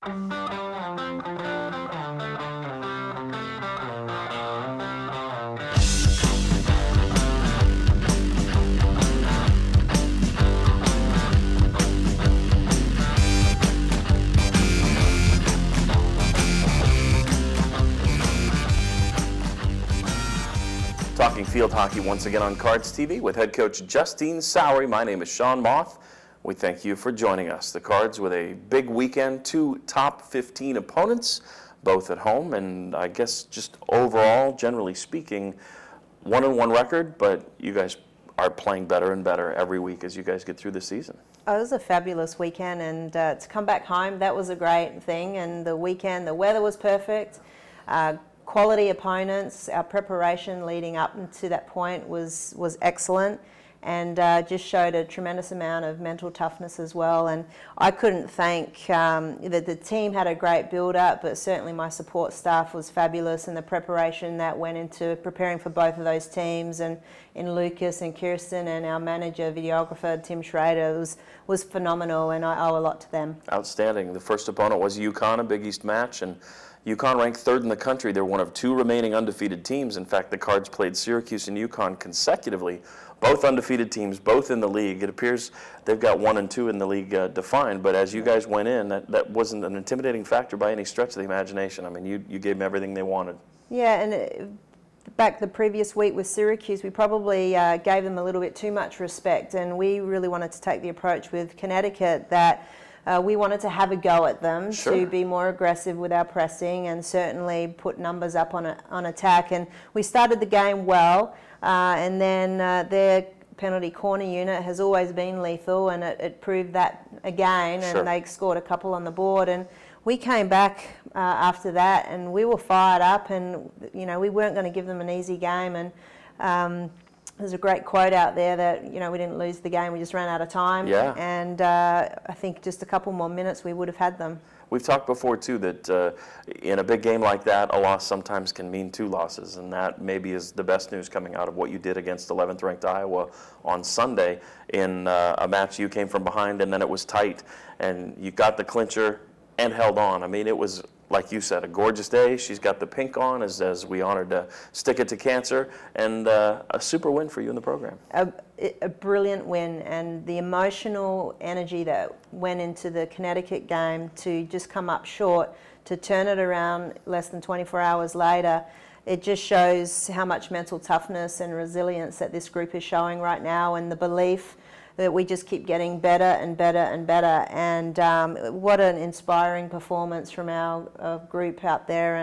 Talking field hockey once again on Cards TV with head coach Justine Sowery. My name is Sean Moth. We thank you for joining us. The Cards with a big weekend, 2 top 15 opponents, both at home, and I guess just overall, generally speaking, 1-1 record, but you guys are playing better and better every week as you guys get through the season. Oh, it was a fabulous weekend, and to come back home, that was a great thing. And the weekend, the weather was perfect. Quality opponents. Our preparation leading up to that point was excellent, and just showed a tremendous amount of mental toughness as well. And I couldn't thank the team had a great build-up, but certainly my support staff was fabulous, and the preparation that went into preparing for both of those teams, and in Lucas and Kirsten and our manager, videographer Tim Schrader, was phenomenal, and I owe a lot to them. Outstanding. The first opponent was UConn, a Big East match, and UConn ranked 3rd in the country. They're one of 2 remaining undefeated teams. In fact, the Cards played Syracuse and UConn consecutively, both undefeated teams, both in the league. It appears they've got 1 and 2 in the league defined, but as you guys went in, that wasn't an intimidating factor by any stretch of the imagination. I mean, you gave them everything they wanted. Yeah, and back the previous week with Syracuse, we probably gave them a little bit too much respect, and we really wanted to take the approach with Connecticut that we wanted to have a go at them, sure, to be more aggressive with our pressing and certainly put numbers up on attack. And we started the game well, and then their penalty corner unit has always been lethal, and it proved that again, sure, and they scored a couple on the board. And we came back after that, and we were fired up, and we weren't going to give them an easy game. And there's a great quote out there that, we didn't lose the game, we just ran out of time. Yeah. And I think just a couple more minutes we would have had them. We've talked before, too, that in a big game like that, a loss sometimes can mean 2 losses, and that maybe is the best news coming out of what you did against 11th-ranked Iowa on Sunday in a match you came from behind, and then it was tight, and you got the clincher and held on. I mean, it was, like you said, a gorgeous day. She's got the pink on as we honored Stick It to Cancer, and a super win for you in the program. A brilliant win, and the emotional energy that went into the Connecticut game to just come up short, to turn it around less than 24 hours later, it just shows how much mental toughness and resilience that this group is showing right now, and the belief that we just keep getting better and better and better. And what an inspiring performance from our group out there.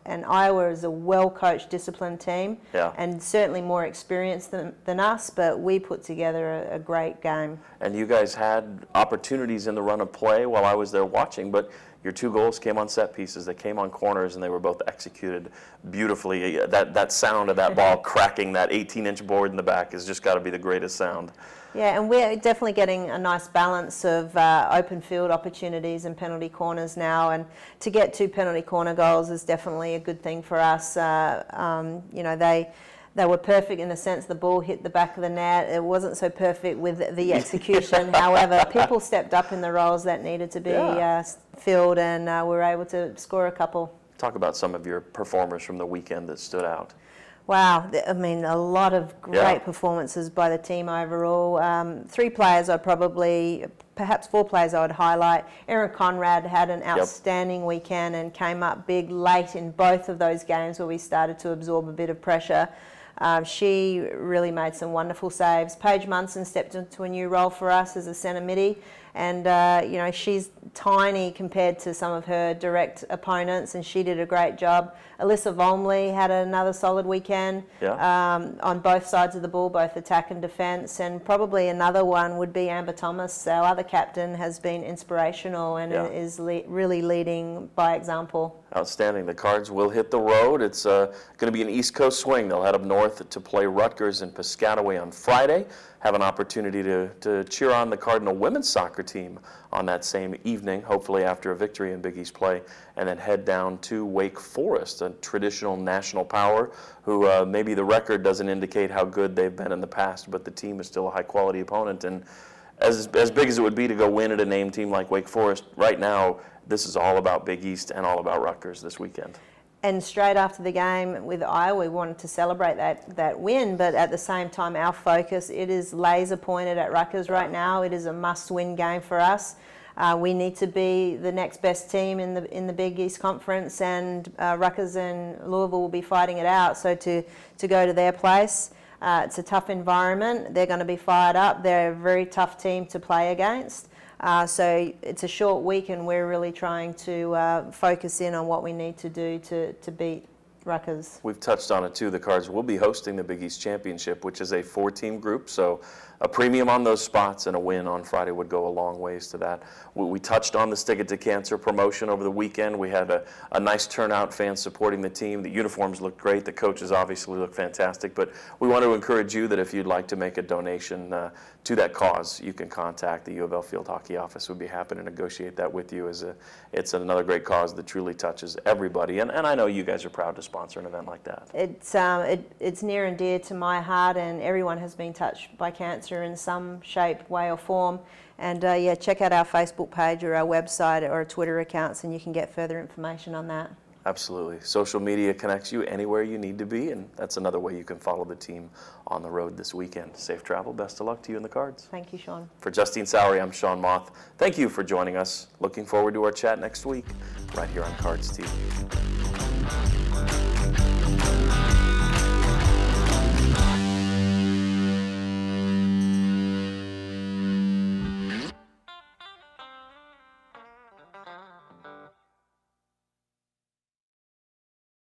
And Iowa is a well-coached, disciplined team, yeah, and certainly more experienced than us, but we put together a great game. And you guys had opportunities in the run of play while I was there watching, but your 2 goals came on set pieces. They came on corners, and they were both executed beautifully. That sound of that ball cracking that 18-inch board in the back has just got to be the greatest sound. Yeah, and we're definitely getting a nice balance of open field opportunities and penalty corners now, and to get 2 penalty corner goals is definitely a good thing for us. They were perfect in the sense the ball hit the back of the net. It wasn't so perfect with the execution. However, people stepped up in the roles that needed to be filled, and we were able to score a couple. Talk about some of your performers from the weekend that stood out. Wow, I mean, a lot of great performances by the team overall. 3 players perhaps 4 players I would highlight. Erin Conrad had an outstanding weekend and came up big late in both of those games where we started to absorb a bit of pressure. She really made some wonderful saves. Paige Munson stepped into a new role for us as a centre midi, and she's tiny compared to some of her direct opponents, and she did a great job. Alyssa Volmley had another solid weekend on both sides of the ball, both attack and defence, and probably another one would be Amber Thomas. Our other captain has been inspirational and is really leading by example. Outstanding. The Cards will hit the road. It's going to be an East Coast swing. They'll head up north to play Rutgers and Piscataway on Friday. Have an opportunity to cheer on the Cardinal women's soccer team on that same evening, hopefully after a victory in Big East play, and then head down to Wake Forest, a traditional national power who maybe the record doesn't indicate how good they've been in the past, but the team is still a high-quality opponent. And as big as it would be to go win at a named team like Wake Forest, right now this is all about Big East and all about Rutgers this weekend. And straight after the game with Iowa, we wanted to celebrate that win, but at the same time, our focus, it is laser pointed at Rutgers right now. It is a must-win game for us. We need to be the next best team in the Big East Conference, and Rutgers and Louisville will be fighting it out. So to go to their place, it's a tough environment. They're going to be fired up. They're a very tough team to play against. So it's a short week, and we're really trying to focus in on what we need to do to beat Rutgers. We've touched on it too. The Cards will be hosting the Big East Championship, which is a 4-team group, so a premium on those spots and a win on Friday would go a long ways to that. We touched on the Stick It to Cancer promotion over the weekend. We had a nice turnout, fans supporting the team. The uniforms looked great. The coaches obviously look fantastic, but we want to encourage you that if you'd like to make a donation to that cause, you can contact the U of L Field Hockey Office. We'd be happy to negotiate that with you. It's another great cause that truly touches everybody, and I know you guys are proud to sponsor an event like that. It's near and dear to my heart, and everyone has been touched by cancer in some shape, way or form. And yeah, check out our Facebook page or our website or our Twitter accounts, and you can get further information on that. Absolutely. Social media connects you anywhere you need to be, and that's another way you can follow the team on the road this weekend. Safe travel. Best of luck to you in the Cards. Thank you, Sean. For Justine Sowery, I'm Sean Moth. Thank you for joining us. Looking forward to our chat next week right here on Cards TV.